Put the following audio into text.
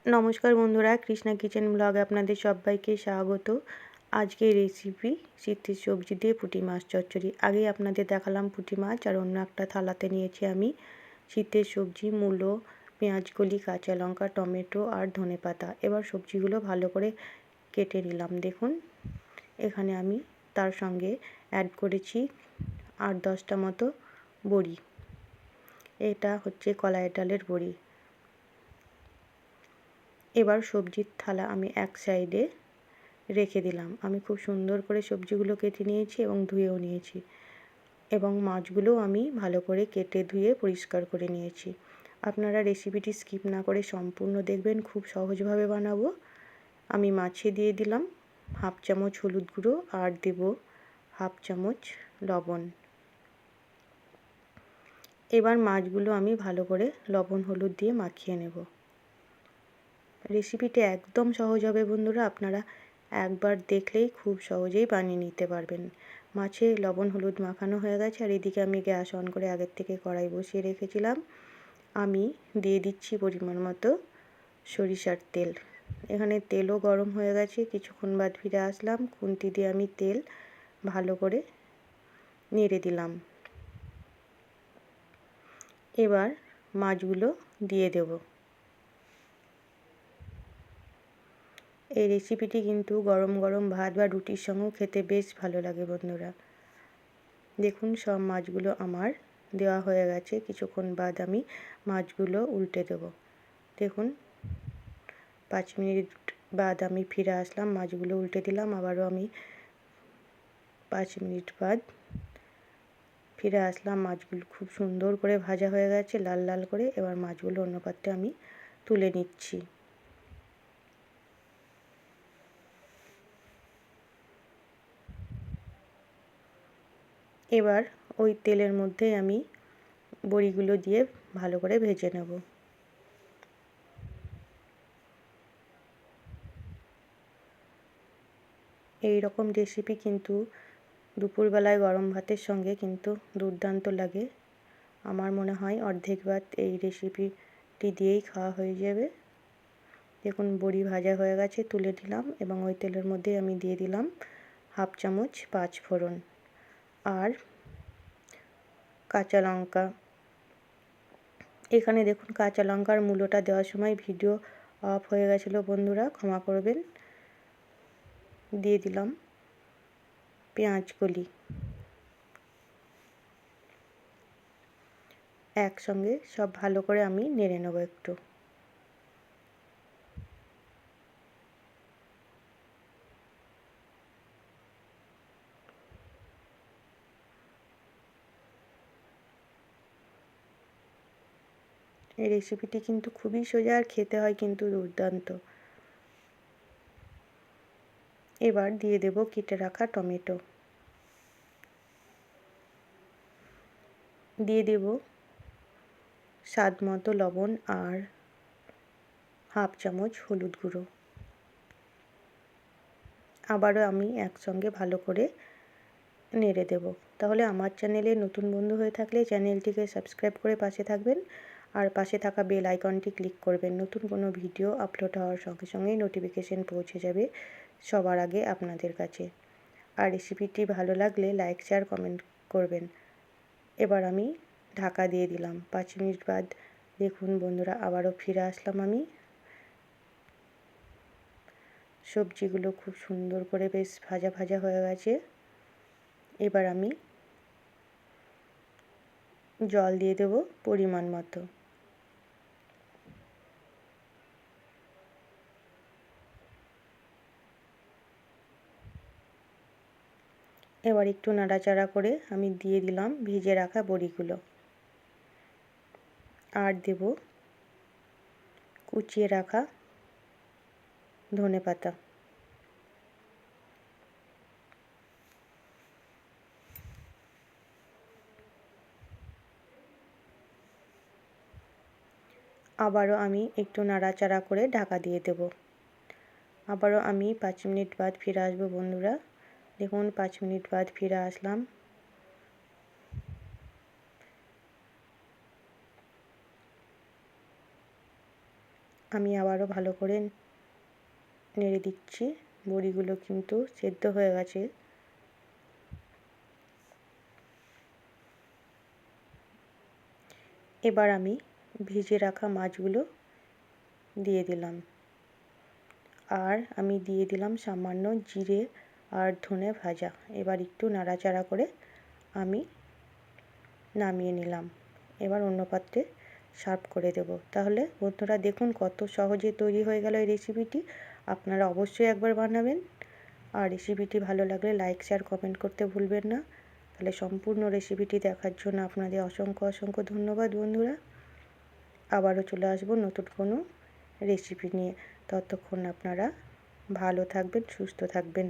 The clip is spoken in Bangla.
নমস্কার বন্ধুরা, কৃষ্ণা কিচেন ব্লগে আপনাদের সবাইকে স্বাগত। আজকের রেসিপি শীতের সবজি দিয়ে পুঁটি মাছ চচ্চড়ি। আগেই আপনাদের দেখালাম পুঁটি মাছ, আর অন্য একটা থালাতে নিয়েছি আমি শীতের সবজি, মূলো, পেঁয়াজকলি, কাঁচা লঙ্কা, টমেটো আর ধনেপাতা। এবার সবজিগুলো ভালো করে কেটে নিলাম। দেখুন, এখানে আমি তার সঙ্গে অ্যাড করেছি 8-10টা মতো বড়ি। এটা হচ্ছে কলাই ডালের বড়ি। এবার সবজির থালা আমি এক সাইডে রেখে দিলাম। আমি খুব সুন্দর করে সবজিগুলো কেটে নিয়েছি এবং ধুয়েও নিয়েছি, এবং মাছগুলোও আমি ভালো করে কেটে ধুয়ে পরিষ্কার করে নিয়েছি। আপনারা রেসিপিটি স্কিপ না করে সম্পূর্ণ দেখবেন, খুব সহজভাবে বানাবো। আমি মাছে দিয়ে দিলাম 1/2 চামচ হলুদ গুঁড়ো আর দেব 1/2 চামচ লবণ। এবার মাছগুলো আমি ভালো করে লবণ হলুদ দিয়ে মাখিয়ে নেব। রেসিপিটি একদম সহজ হবে বন্ধুরা, আপনারা একবার দেখলেই খুব সহজেই বানিয়ে নিতে পারবেন। মাছে লবণ হলুদ মাখানো হয়ে গেছে, আর এদিকে আমি গ্যাস অন করে আগের থেকে কড়াই বসিয়ে রেখেছিলাম। আমি দিয়ে দিচ্ছি পরিমাণ মতো সরিষার তেল। এখানে তেলও গরম হয়ে গেছে। কিছুক্ষণ বাদ ফিরে আসলাম, খুন্তি দিয়ে আমি তেল ভালো করে নেড়ে দিলাম। এবার মাছগুলো দিয়ে দেব। এই রেসিপিটি কিন্তু গরম গরম ভাত বা রুটির সঙ্গেও খেতে বেশ ভালো লাগে বন্ধুরা। দেখুন, সব মাছগুলো আমার দেওয়া হয়ে গেছে। কিছুক্ষণ বাদ আমি মাছগুলো উল্টে দেব। দেখুন, 5 মিনিট বাদ আমি ফিরে আসলাম, মাছগুলো উল্টে দিলাম। আবারও আমি 5 মিনিট বাদ ফিরে আসলাম। মাছগুলো খুব সুন্দর করে ভাজা হয়ে গেছে, লাল লাল করে। এবার মাছগুলো অন্য পাত্রে আমি তুলে নিচ্ছি। এবার ওই তেলের মধ্যে আমি বড়িগুলো দিয়ে ভালো করে ভেজে নেব। এই রকম রেসিপি কিন্তু দুপুরবেলায় গরম ভাতের সঙ্গে কিন্তু দুর্দান্ত লাগে। আমার মনে হয় অর্ধেক ভাত এই রেসিপিটি দিয়েই খাওয়া হয়ে যাবে। দেখুন, বড়ি ভাজা হয়ে গেছে, তুলে দিলাম, এবং ওই তেলের মধ্যে আমি দিয়ে দিলাম 1/2 চামচ 5 ফোড়ন আর কাঁচা লঙ্কা। এখানে দেখুন, কাঁচা লঙ্কার মূলোটা দেওয়ার সময় ভিডিও অফ হয়ে গেছিলো বন্ধুরা, ক্ষমা করবেন। দিয়ে দিলাম পেঁয়াজকলি। একসঙ্গে সব ভালো করে আমি নেড়ে নেব একটু। এই রেসিপিটি কিন্তু খুবই সোজা, আর খেতে হয় কিন্তু দুর্দান্ত। এবার দিয়ে দেব কেটে রাখা টমেটো। দিয়ে দেব স্বাদ মতো লবণ আর 1/2 চামচ হলুদ গুঁড়ো। আবারও আমি একসঙ্গে ভালো করে নেড়ে দেব। তাহলে আমার চ্যানেলে নতুন বন্ধু হয়ে থাকলে চ্যানেলটিকে সাবস্ক্রাইব করে পাশে থাকবেন, আর পাশে থাকা বেল আইকনটি ক্লিক করবেন। নতুন কোনো ভিডিও আপলোড হওয়ার সঙ্গে সঙ্গেই নোটিফিকেশন পৌঁছে যাবে সবার আগে আপনাদের কাছে। আর রেসিপিটি ভালো লাগলে লাইক, শেয়ার, কমেন্ট করবেন। এবার আমি ঢাকা দিয়ে দিলাম। 5 মিনিট বাদ দেখুন বন্ধুরা, আবারও ফিরে আসলাম আমি। সবজিগুলো খুব সুন্দর করে বেশ ভাজা ভাজা হয়ে গেছে। এবার আমি জল দিয়ে দেব পরিমাণ মতো। এবার একটু নাড়াচাড়া করে আমি দিয়ে দিলাম ভেজে রাখা বড়িগুলো, আর দেব কুচিয়ে রাখা ধনেপাতা। আবারও আমি একটু নাড়াচাড়া করে ঢাকা দিয়ে দেব। আবারও আমি 5 মিনিট বাদ ফিরে আসবো বন্ধুরা। দেখুন, 5 মিনিট বাদ ফিরে আসলাম। আমি আবারও ভালো করে নেড়ে দিচ্ছি। বড়িগুলো কিন্তু সেদ্ধ হয়ে গেছে। এবার আমি ভেজে রাখা মাছগুলো দিয়ে দিলাম, আর আমি দিয়ে দিলাম সামান্য জিরে আর ধনে ভাজা। এবার একটু নাড়াচাড়া করে আমি নামিয়ে নিলাম। এবার অন্য পাত্রে সার্ভ করে দেব। তাহলে বন্ধুরা দেখুন কত সহজে তৈরি হয়ে গেল এই রেসিপিটি। আপনারা অবশ্যই একবার বানাবেন। আর রেসিপিটি ভালো লাগলে লাইক শেয়ার কমেন্ট করতে ভুলবেন না। তাহলে সম্পূর্ণ রেসিপিটি দেখার জন্য আপনাদের অসংখ্য অসংখ্য ধন্যবাদ বন্ধুরা। আবারও চলে আসব নতুন কোনো রেসিপি নিয়ে। ততক্ষণ আপনারা ভালো থাকবেন, সুস্থ থাকবেন।